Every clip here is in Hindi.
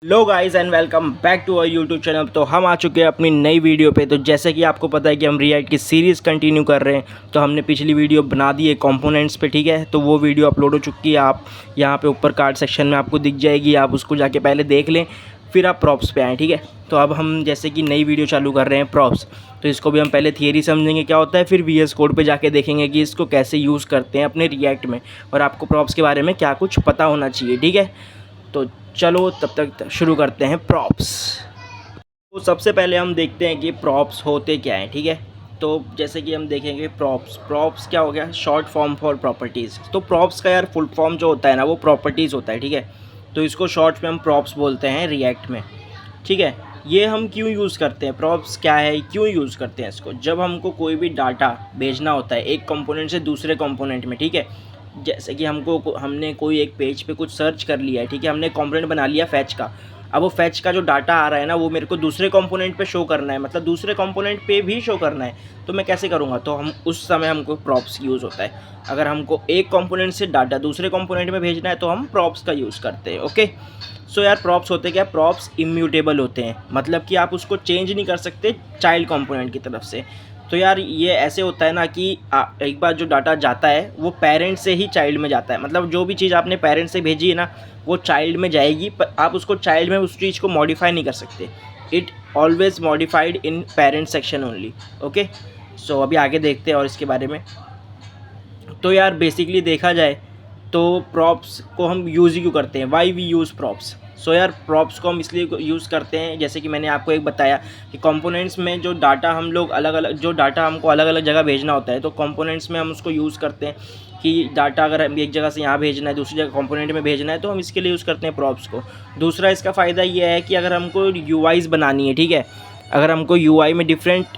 Hello guys and welcome back to our YouTube channel. तो हम आ चुके हैं अपनी नई वीडियो पे। तो जैसे कि आपको पता है कि हम रिएक्ट की सीरीज़ कंटिन्यू कर रहे हैं, तो हमने पिछली वीडियो बना दी है कंपोनेंट्स पे, ठीक है। तो वो वीडियो अपलोड हो चुकी है, आप यहाँ पे ऊपर कार्ड सेक्शन में आपको दिख जाएगी, आप उसको जाके पहले देख लें, फिर आप प्रॉप्स पे आएँ, ठीक है। तो अब हम जैसे कि नई वीडियो चालू कर रहे हैं प्रॉप्स, तो इसको भी हम पहले थियरी समझेंगे क्या होता है, फिर VS कोड पे जाके देखेंगे कि इसको कैसे यूज़ करते हैं अपने रिएक्ट में, और आपको प्रॉप्स के बारे में क्या कुछ पता होना चाहिए, ठीक है। तो चलो तब तक शुरू करते हैं प्रॉप्स। तो सबसे पहले हम देखते हैं कि प्रॉप्स होते क्या हैं, ठीक है। तो जैसे कि हम देखेंगे प्रॉप्स क्या हो गया, शॉर्ट फॉर्म फॉर प्रॉपर्टीज़। तो प्रॉप्स का यार फुल फॉर्म जो होता है ना, वो प्रॉपर्टीज़ होता है, ठीक है। तो इसको शॉर्ट में हम प्रॉप्स बोलते हैं रिएक्ट में, ठीक है। ये हम क्यों यूज़ करते हैं, प्रॉप्स क्या है, क्यों यूज़ करते हैं इसको, जब हमको कोई भी डाटा भेजना होता है एक कंपोनेंट से दूसरे कंपोनेंट में, ठीक है। जैसे कि हमने कोई एक पेज पे कुछ सर्च कर लिया है, ठीक है, हमने कंपोनेंट बना लिया फैच का। अब वो फैच का जो डाटा आ रहा है ना, वो मेरे को दूसरे कंपोनेंट पे शो करना है, मतलब दूसरे कंपोनेंट पे भी शो करना है। तो मैं कैसे करूँगा, तो हम उस समय हमको प्रॉप्स यूज़ होता है। अगर हमको एक कंपोनेंट से डाटा दूसरे कंपोनेंट में भेजना है तो हम प्रॉप्स का यूज़ करते हैं, ओके। सो यार प्रॉप्स होते क्या, प्रॉप्स इम्यूटेबल होते हैं, मतलब कि आप उसको चेंज नहीं कर सकते चाइल्ड कंपोनेंट की तरफ से। तो यार ये ऐसे होता है ना कि एक बार जो डाटा जाता है वो पेरेंट से ही चाइल्ड में जाता है, मतलब जो भी चीज़ आपने पेरेंट से भेजी है ना, वो चाइल्ड में जाएगी, पर आप उसको चाइल्ड में उस चीज़ को मॉडिफाई नहीं कर सकते। It always modified in parent section only, okay. So अभी आगे देखते हैं और इसके बारे में। तो यार बेसिकली देखा जाए तो प्रॉप्स को हम यूज़ ही क्यों करते हैं, वाई वी यूज़ प्रॉप्स। सो यार प्रॉप्स को हम इसलिए यूज़ करते हैं, जैसे कि मैंने आपको एक बताया कि कंपोनेंट्स में जो डाटा हम लोग जो डाटा हमको अलग अलग जगह भेजना होता है, तो कंपोनेंट्स में हम उसको यूज़ करते हैं कि डाटा अगर हम एक जगह से यहाँ भेजना है, दूसरी जगह कंपोनेंट में भेजना है, तो हम इसके लिए यूज़ करते हैं प्रॉप्स को। दूसरा इसका फ़ायदा ये है कि अगर हमको UIs बनानी है, ठीक है, अगर हमको UI में डिफरेंट,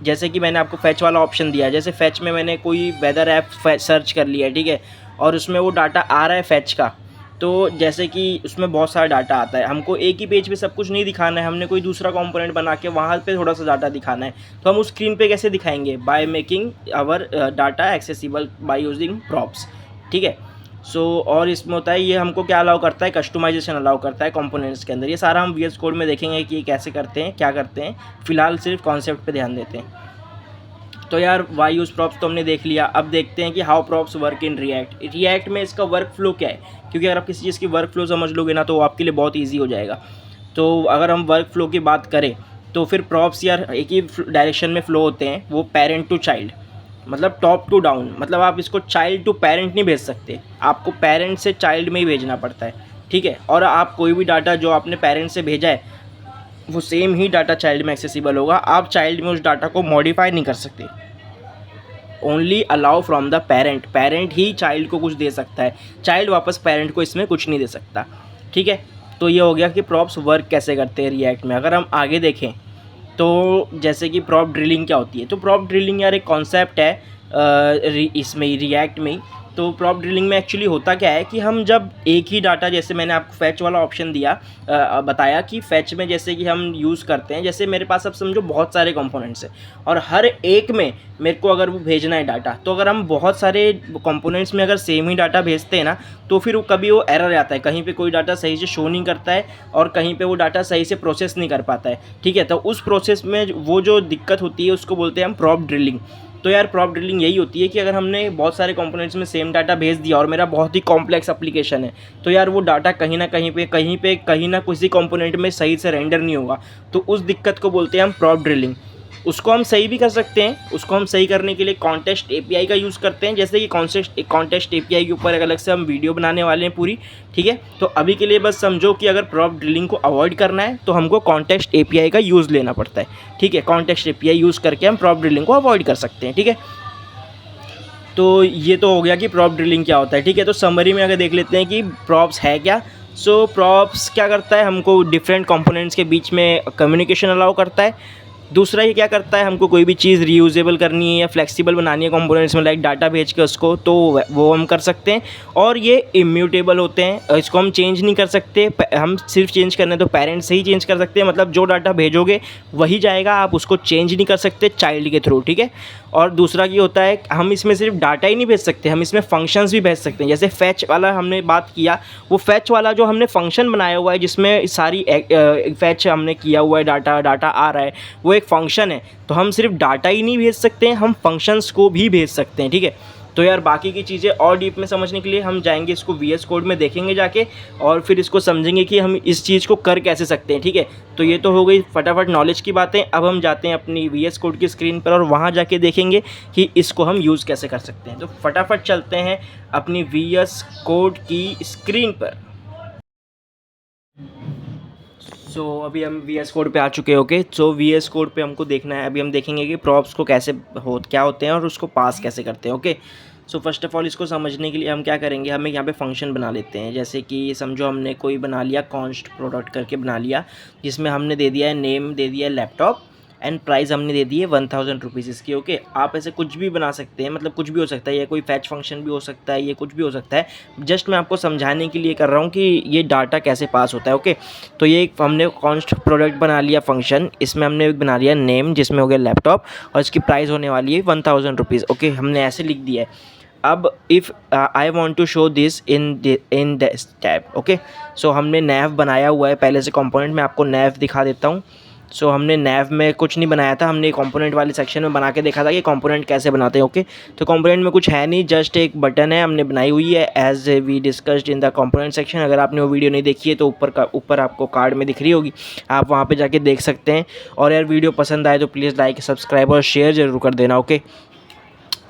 जैसे कि मैंने आपको फैच वाला ऑप्शन दिया है, जैसे फैच में मैंने कोई वेदर ऐप सर्च कर लिया है, ठीक है, और उसमें वो डाटा आ रहा है फैच का। तो जैसे कि उसमें बहुत सारा डाटा आता है, हमको एक ही पेज पे सब कुछ नहीं दिखाना है, हमने कोई दूसरा कंपोनेंट बना के वहाँ पे थोड़ा सा डाटा दिखाना है, तो हम उस स्क्रीन पे कैसे दिखाएंगे, by making our data accessible by using props, ठीक है। सो और इसमें होता है, ये हमको क्या अलाउ करता है, कस्टमाइजेशन अलाउ करता है कंपोनेंट्स के अंदर। ये सारा हम VS कोड में देखेंगे कि ये कैसे करते हैं, क्या करते हैं, फिलहाल सिर्फ कॉन्सेप्ट पे ध्यान देते हैं। तो यार वाई यूज़ प्रॉप्स तो हमने देख लिया, अब देखते हैं कि how props work in React में इसका वर्क फ्लो क्या है, क्योंकि अगर आप किसी चीज़ की वर्क फ्लो समझ लोगे ना, तो वो आपके लिए बहुत ईजी हो जाएगा। तो अगर हम वर्क फ्लो की बात करें, तो फिर प्रॉप्स यार एक ही डायरेक्शन में फ़्लो होते हैं, वो पेरेंट टू चाइल्ड, मतलब टॉप टू डाउन, मतलब आप इसको चाइल्ड टू पेरेंट नहीं भेज सकते, आपको पेरेंट से चाइल्ड में ही भेजना पड़ता है, ठीक है। और आप कोई भी डाटा जो आपने पेरेंट से भेजा है, वो सेम ही डाटा चाइल्ड में एक्सेसिबल होगा, आप चाइल्ड में उस डाटा को मॉडिफाई नहीं कर सकते। Only allow from the parent, parent he child को कुछ दे सकता है, चाइल्ड वापस पेरेंट को इसमें कुछ नहीं दे सकता, ठीक है। तो ये हो गया कि प्रॉप्स वर्क कैसे करते हैं रिएक्ट में। अगर हम आगे देखें तो जैसे कि प्रॉप ड्रिलिंग क्या होती है, तो प्रॉप ड्रिलिंग यार एक कॉन्सेप्ट है इसमें रिएक्ट में ही। तो प्रॉप ड्रिलिंग में एक्चुअली होता क्या है कि हम जब एक ही डाटा, जैसे मैंने आपको फैच वाला ऑप्शन दिया, बताया कि फैच में जैसे कि हम यूज़ करते हैं, जैसे मेरे पास अब समझो बहुत सारे कंपोनेंट्स हैं, और हर एक में मेरे को अगर वो भेजना है डाटा, तो अगर हम बहुत सारे कंपोनेंट्स में अगर सेम ही डाटा भेजते हैं ना, तो फिर वो कभी वो एरर आता है, कहीं पे कोई डाटा सही से शो नहीं करता है, और कहीं पे वो डाटा सही से प्रोसेस नहीं कर पाता है, ठीक है। तो उस प्रोसेस में वो जो दिक्कत होती है उसको बोलते हैं हम प्रॉप ड्रिलिंग। तो यार प्रॉप ड्रिलिंग यही होती है कि अगर हमने बहुत सारे कंपोनेंट्स में सेम डाटा भेज दिया, और मेरा बहुत ही कॉम्प्लेक्स एप्लीकेशन है, तो यार वो डाटा कहीं ना किसी कंपोनेंट में सही से रेंडर नहीं होगा, तो उस दिक्कत को बोलते हैं हम प्रॉप ड्रिलिंग। उसको हम सही भी कर सकते हैं, उसको हम सही करने के लिए कॉन्टेस्ट API का यूज़ करते हैं, जैसे कि कॉन्टेस्ट API के ऊपर एक अलग से हम वीडियो बनाने वाले हैं पूरी, ठीक है। तो अभी के लिए बस समझो कि अगर प्रॉप ड्रिलिंग को अवॉइड करना है तो हमको कॉन्टेस्ट API का यूज़ लेना पड़ता है, ठीक है। कॉन्टेस्ट API यूज़ करके हम प्रॉप ड्रिलिंग को अवॉइड कर सकते हैं, ठीक है। तो ये तो हो गया कि प्रॉप ड्रिलिंग क्या होता है, ठीक है। तो समरी में अगर देख लेते हैं कि प्रॉप्स है क्या। सो प्रॉप्स क्या करता है, हमको डिफरेंट कंपोनेंट्स के बीच में कम्युनिकेशन अलाउ करता है, दूसरा ये क्या करता है, हमको कोई भी चीज़ रीयूजेबल करनी है या फ्लेक्सिबल बनानी है कंपोनेंट्स में, लाइक डाटा भेज के उसको, तो वो हम कर सकते हैं। और ये इम्यूटेबल होते हैं, इसको हम चेंज नहीं कर सकते। हम सिर्फ चेंज करना है तो पेरेंट्स से ही चेंज कर सकते हैं, मतलब जो डाटा भेजोगे वही जाएगा, आप उसको चेंज नहीं कर सकते चाइल्ड के थ्रू, ठीक है। और दूसरा ये होता है, हम इसमें सिर्फ डाटा ही नहीं भेज सकते, हम इसमें फंक्शंस भी भेज सकते हैं। जैसे फैच वाला हमने बात किया, वो फैच वाला जो हमने फंक्शन बनाया हुआ है जिसमें सारी फैच हमने किया हुआ है, डाटा आ रहा है, वो एक फ़ंक्शन है। तो हम सिर्फ डाटा ही नहीं भेज सकते हैं, हम फंक्शंस को भी भेज सकते हैं, ठीक है। तो यार बाकी की चीज़ें और डीप में समझने के लिए हम जाएंगे, इसको VS कोड में देखेंगे जाके, और फिर इसको समझेंगे कि हम इस चीज़ को कर कैसे सकते हैं, ठीक है। तो ये तो हो गई फटाफट नॉलेज की बातें। अब हम जाते हैं अपनी VS कोड की स्क्रीन पर और वहाँ जाके देखेंगे कि इसको हम यूज़ कैसे कर सकते हैं। तो फटाफट चलते हैं अपनी VS कोड की स्क्रीन पर। अभी हम VS कोड पे आ चुके हैं। ओके, सो VS कोड पे हमको देखना है, अभी हम देखेंगे कि प्रॉप्स को कैसे क्या होते हैं और उसको पास कैसे करते हैं। Okay, so first of all इसको समझने के लिए हम क्या करेंगे, हमें यहाँ पे फंक्शन बना लेते हैं। जैसे कि समझो हमने कोई बना लिया, कॉन्स्ट प्रोडक्ट करके बना लिया, जिसमें हमने दे दिया है नेम, दे दिया है लैपटॉप, एंड प्राइस हमने दे दी है 1000 रुपीज़ इसकी। ओके, आप ऐसे कुछ भी बना सकते हैं, मतलब कुछ भी हो सकता है, ये कोई फैच फंक्शन भी हो सकता है, ये कुछ भी हो सकता है। जस्ट मैं आपको समझाने के लिए कर रहा हूँ कि ये डाटा कैसे पास होता है। ओके, तो ये एक हमने कॉन्स्ट प्रोडक्ट बना लिया फंक्शन, इसमें हमने बना लिया नेम जिसमें हो गया लैपटॉप, और इसकी प्राइस होने वाली है 1000 रुपीज़। ओके, हमने ऐसे लिख दिया है। अब if I want to show this in this tab. Okay, so हमने नैव बनाया हुआ है पहले से कंपोनेंट में, आपको नैव दिखा देता हूँ। सो हमने नैव में कुछ नहीं बनाया था, हमने कंपोनेंट वाले सेक्शन में बना के देखा था कि कंपोनेंट कैसे बनाते हैं। ओके, तो कंपोनेंट में कुछ है नहीं, जस्ट एक बटन है हमने बनाई हुई है, as we discussed in the component section. अगर आपने वो वीडियो नहीं देखी है तो ऊपर आपको कार्ड में दिख रही होगी, आप वहाँ पे जाके देख सकते हैं। और यार वीडियो पसंद आए तो प्लीज़ लाइक, सब्सक्राइब और शेयर ज़रूर कर देना। ओके,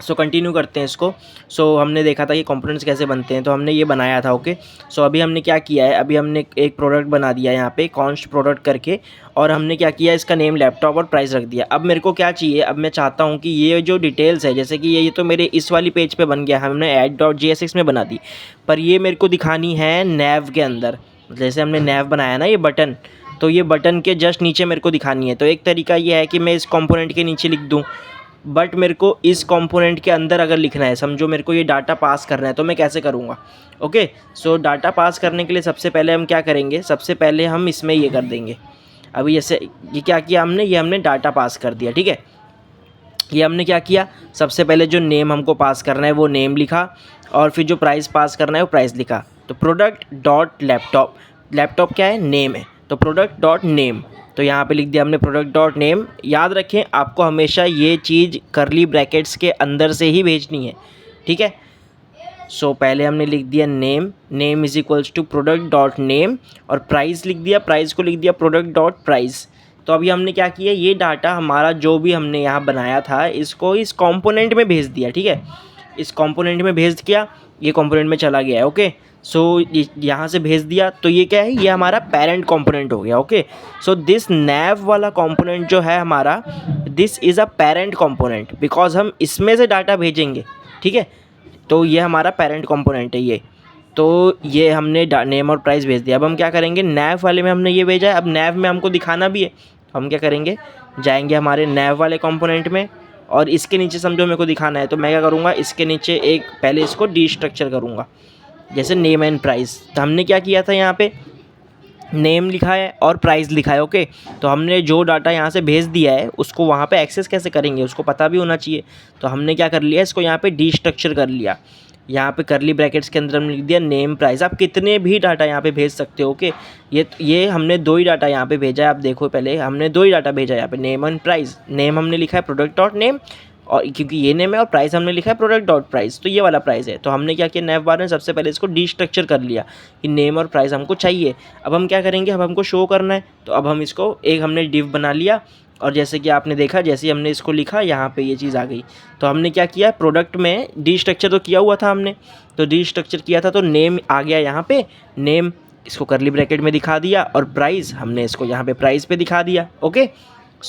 सो कंटिन्यू करते हैं इसको। हमने देखा था कि कंपोनेंट्स कैसे बनते हैं, तो हमने ये बनाया था। ओके, अभी हमने क्या किया है, अभी हमने एक प्रोडक्ट बना दिया यहाँ पे कॉन्स्ट प्रोडक्ट करके, और हमने क्या किया, इसका नेम लैपटॉप और प्राइस रख दिया। अब मेरे को क्या चाहिए, अब मैं चाहता हूँ कि ये जो डिटेल्स है, जैसे कि ये तो मेरे इस वाली पेज पे बन गया, हमने add.jsx में बना दी, पर ये मेरे को दिखानी है नैव के अंदर। जैसे हमने नैव बनाया ना ये बटन, तो ये बटन के जस्ट नीचे मेरे को दिखानी है। तो एक तरीका ये है कि मैं इस कंपोनेंट के नीचे लिख दूँ, बट मेरे को इस कंपोनेंट के अंदर अगर लिखना है, समझो मेरे को ये डाटा पास करना है, तो मैं कैसे करूँगा। ओके, डाटा पास करने के लिए सबसे पहले हम क्या करेंगे, सबसे पहले हम इसमें ये कर देंगे। अभी जैसे ये क्या किया हमने, ये हमने डाटा पास कर दिया, ठीक है। ये हमने क्या किया, सबसे पहले जो नेम हमको पास करना है वो नेम लिखा, और फिर जो प्राइस पास करना है वो प्राइस लिखा। तो प्रोडक्ट डॉट लैपटॉप, लैपटॉप क्या है, नेम है, तो प्रोडक्ट डॉट नेम, तो यहाँ पे लिख दिया हमने प्रोडक्ट डॉट नेम। याद रखें आपको हमेशा ये चीज़ करली ब्रैकेट्स के अंदर से ही भेजनी है, ठीक है। पहले हमने लिख दिया name, name is equals to product dot name, और प्राइस लिख दिया, प्राइस को लिख दिया प्रोडक्ट डॉट प्राइस। तो अभी हमने क्या किया, ये डाटा हमारा जो भी हमने यहाँ बनाया था इसको इस कंपोनेंट में भेज दिया, ठीक है। इस कंपोनेंट में भेज दिया, ये कंपोनेंट में चला गया है। ओके, यहाँ से भेज दिया, तो ये क्या है, ये हमारा पेरेंट कंपोनेंट हो गया। ओके, दिस नैव वाला कंपोनेंट जो है हमारा, this is a parent component, because हम इसमें से डाटा भेजेंगे, ठीक है। तो ये हमारा पेरेंट कंपोनेंट है ये। तो ये हमने नेम और प्राइस भेज दिया। अब हम क्या करेंगे, नैव वाले में हमने ये भेजा है, अब नैव में हमको दिखाना भी है, तो हम क्या करेंगे, जाएंगे हमारे नैव वाले कंपोनेंट में, और इसके नीचे समझो मेरे को दिखाना है, तो मैं क्या करूँगा, इसके नीचे एक पहले इसको डीस्ट्रक्चर करूँगा, जैसे नेम एंड प्राइस। तो हमने क्या किया था, यहाँ पे नेम लिखा है और प्राइस लिखा है। ओके, तो हमने जो डाटा यहाँ से भेज दिया है उसको वहाँ पे एक्सेस कैसे करेंगे, उसको पता भी होना चाहिए। तो हमने क्या कर लिया, इसको यहाँ पे डीस्ट्रक्चर कर लिया, यहाँ पे करली ब्रैकेट्स के अंदर हमने लिख दिया नेम प्राइस। आप कितने भी डाटा यहाँ पे भेज सकते हो। ओके, ये हमने 2 ही डाटा यहाँ पे भेजा है, आप देखो पहले हमने 2 ही डाटा भेजा है यहाँ पे, नेम एंड प्राइस। नेम हमने लिखा है प्रोडक्ट डॉट नेम, और क्योंकि ये नेम है, और प्राइस हमने लिखा है प्रोडक्ट डॉट प्राइस, तो ये वाला प्राइस है। तो हमने क्या किया, नैव बार में सबसे पहले इसको डीस्ट्रक्चर कर लिया कि नेम और प्राइस हमको चाहिए। अब हम क्या करेंगे, अब हमको शो करना है, तो अब हम इसको एक हमने डिव बना लिया, और जैसे कि आपने देखा, जैसे ही हमने इसको लिखा यहाँ पे ये चीज़ आ गई। तो हमने क्या किया, प्रोडक्ट में डीस्ट्रक्चर तो किया हुआ था हमने, तो डीस्ट्रक्चर किया था तो नेम आ गया यहाँ पे, नेम इसको करली ब्रैकेट में दिखा दिया, और प्राइस हमने इसको यहाँ पे प्राइस पे दिखा दिया। ओके,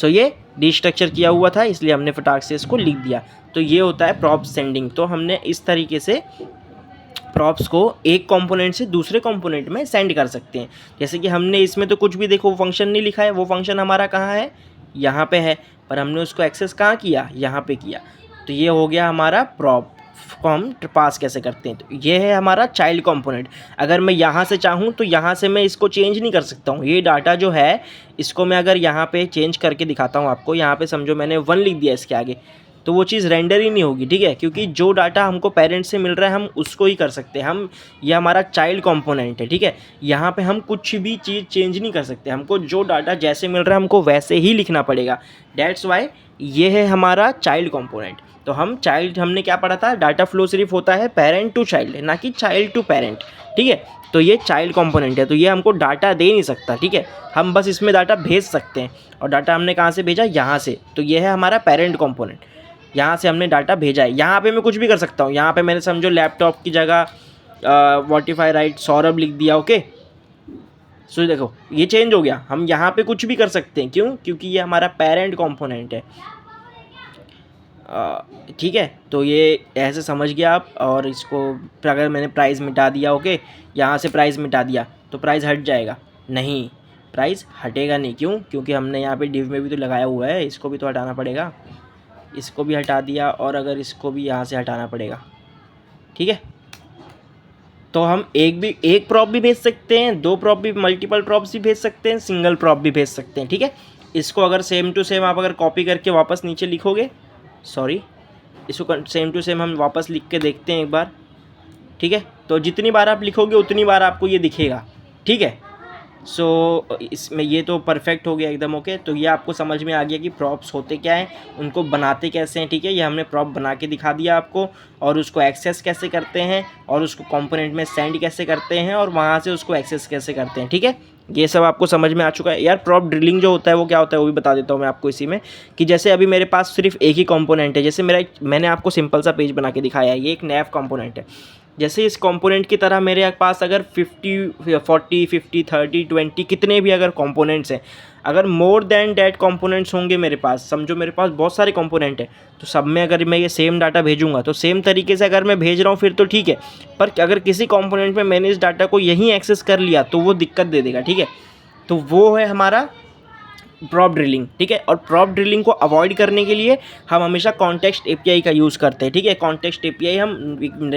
ये डीस्ट्रक्चर किया हुआ था, इसलिए हमने फटाक से इसको लिख दिया। तो ये होता है प्रॉप सेंडिंग। तो हमने इस तरीके से प्रॉप्स को एक कंपोनेंट से दूसरे कंपोनेंट में सेंड कर सकते हैं। जैसे कि हमने इसमें तो कुछ भी देखो फंक्शन नहीं लिखा है, वो फंक्शन हमारा कहाँ है, यहाँ पे है, पर हमने उसको एक्सेस कहाँ किया, यहाँ पे किया। तो ये हो गया हमारा प्रॉप को हम पास कैसे करते हैं। तो ये है हमारा चाइल्ड कंपोनेंट। अगर मैं यहाँ से चाहूँ तो यहाँ से मैं इसको चेंज नहीं कर सकता हूँ। ये डाटा जो है इसको मैं अगर यहाँ पे चेंज करके दिखाता हूँ आपको, यहाँ पे समझो मैंने 1 लिख दिया इसके आगे, तो वो चीज़ रेंडर ही नहीं होगी, ठीक है, क्योंकि जो डाटा हमको पेरेंट्स से मिल रहा है हम उसको ही कर सकते हैं। हम ये हमारा चाइल्ड कंपोनेंट है, ठीक है। यहाँ पे हम कुछ भी चीज़ चेंज नहीं कर सकते, हमको जो डाटा जैसे मिल रहा है हमको वैसे ही लिखना पड़ेगा। दैट्स वाई ये है हमारा चाइल्ड कंपोनेंट। तो हम चाइल्ड, हमने क्या पढ़ा था, डाटा फ्लो सिर्फ होता है पेरेंट टू चाइल्ड, ना कि चाइल्ड टू पेरेंट, ठीक है। तो ये चाइल्ड कंपोनेंट है, तो ये हमको डाटा दे नहीं सकता, ठीक है। हम बस इसमें डाटा भेज सकते हैं, और डाटा हमने कहाँ से भेजा, यहाँ से। तो ये है हमारा पेरेंट कंपोनेंट, यहाँ से हमने डाटा भेजा है। यहाँ पे मैं कुछ भी कर सकता हूँ, यहाँ पे मैंने समझो लैपटॉप की जगह वॉटिफाई राइट सौरभ लिख दिया, ओके। सो देखो ये चेंज हो गया, हम यहाँ पे कुछ भी कर सकते हैं, क्यों, क्योंकि ये हमारा पेरेंट कंपोनेंट है, ठीक है। तो ये ऐसे समझ गया आप। और इसको अगर मैंने प्राइस मिटा दिया, ओके, यहाँ से प्राइस मिटा दिया तो प्राइस हट जाएगा, नहीं, प्राइस हटेगा नहीं, क्यों, क्योंकि हमने यहाँ पे डिव में भी तो लगाया हुआ है, इसको भी तो हटाना पड़ेगा। इसको भी हटा दिया, और अगर इसको भी यहाँ से हटाना पड़ेगा, ठीक है। तो हम एक प्रॉप भी भेज सकते हैं, 2 प्रॉप भी, मल्टीपल प्रॉप्स भी भेज सकते हैं, सिंगल प्रॉप भी भेज सकते हैं, ठीक है। इसको अगर सेम टू सेम आप अगर कॉपी करके वापस नीचे लिखोगे, सॉरी, इसको सेम टू सेम हम वापस लिख के देखते हैं एक बार, ठीक है। तो जितनी बार आप लिखोगे उतनी बार आपको ये दिखेगा, ठीक है। सो इसमें ये तो परफेक्ट हो गया एकदम, ओके। तो ये आपको समझ में आ गया कि प्रॉप्स होते क्या हैं, उनको बनाते कैसे हैं, ठीक है। ये हमने प्रॉप बना के दिखा दिया आपको, और उसको एक्सेस कैसे करते हैं, और उसको कंपोनेंट में सेंड कैसे करते हैं, और वहाँ से उसको एक्सेस कैसे करते हैं, ठीक है। ये सब आपको समझ में आ चुका है। यार प्रॉप ड्रिलिंग जो होता है वो क्या होता है वो भी बता देता हूँ मैं आपको इसी में, कि जैसे अभी मेरे पास सिर्फ एक ही कंपोनेंट है, जैसे मैंने आपको सिंपल सा पेज बना के दिखाया है, ये एक नैव कंपोनेंट है। जैसे इस कंपोनेंट की तरह मेरे पास अगर 50 40 50 30 20 कितने भी अगर कंपोनेंट्स हैं, अगर मोर देन डैट कंपोनेंट्स होंगे मेरे पास, समझो मेरे पास बहुत सारे कंपोनेंट हैं, तो सब में अगर मैं ये सेम डाटा भेजूंगा तो सेम तरीके से अगर मैं भेज रहा हूँ फिर तो ठीक है। पर अगर किसी कंपोनेंट में मैंने इस डाटा को यहीं एक्सेस कर लिया तो वो दिक्कत दे देगा, ठीक है। तो वो है हमारा प्रॉप ड्रिलिंग, ठीक है। और प्रॉप ड्रिलिंग को अवॉइड करने के लिए हम हमेशा कॉन्टेक्स्ट एपीआई का यूज़ करते हैं, ठीक है। कॉन्टेक्स्ट एपीआई हम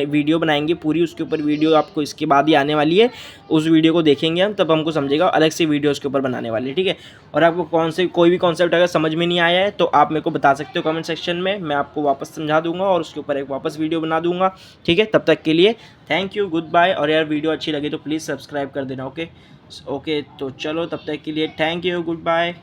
वीडियो बनाएंगे पूरी, उसके ऊपर वीडियो आपको इसके बाद ही आने वाली है, उस वीडियो को देखेंगे हम, तब हमको समझेगा, अलग से वीडियो उसके ऊपर बनाने वाली है, ठीक है। और आपको कोई भी कॉन्सेप्ट अगर समझ में नहीं आया है तो आप मेरे को बता सकते हो कमेंट सेक्शन में, मैं आपको वापस समझा दूंगा और उसके ऊपर एक वापस वीडियो बना दूंगा, ठीक है। तब तक के लिए थैंक यू, गुड बाय। और यार वीडियो अच्छी लगी तो प्लीज़ सब्सक्राइब कर देना, ओके। तो चलो तब तक के लिए थैंक यू, गुड बाय।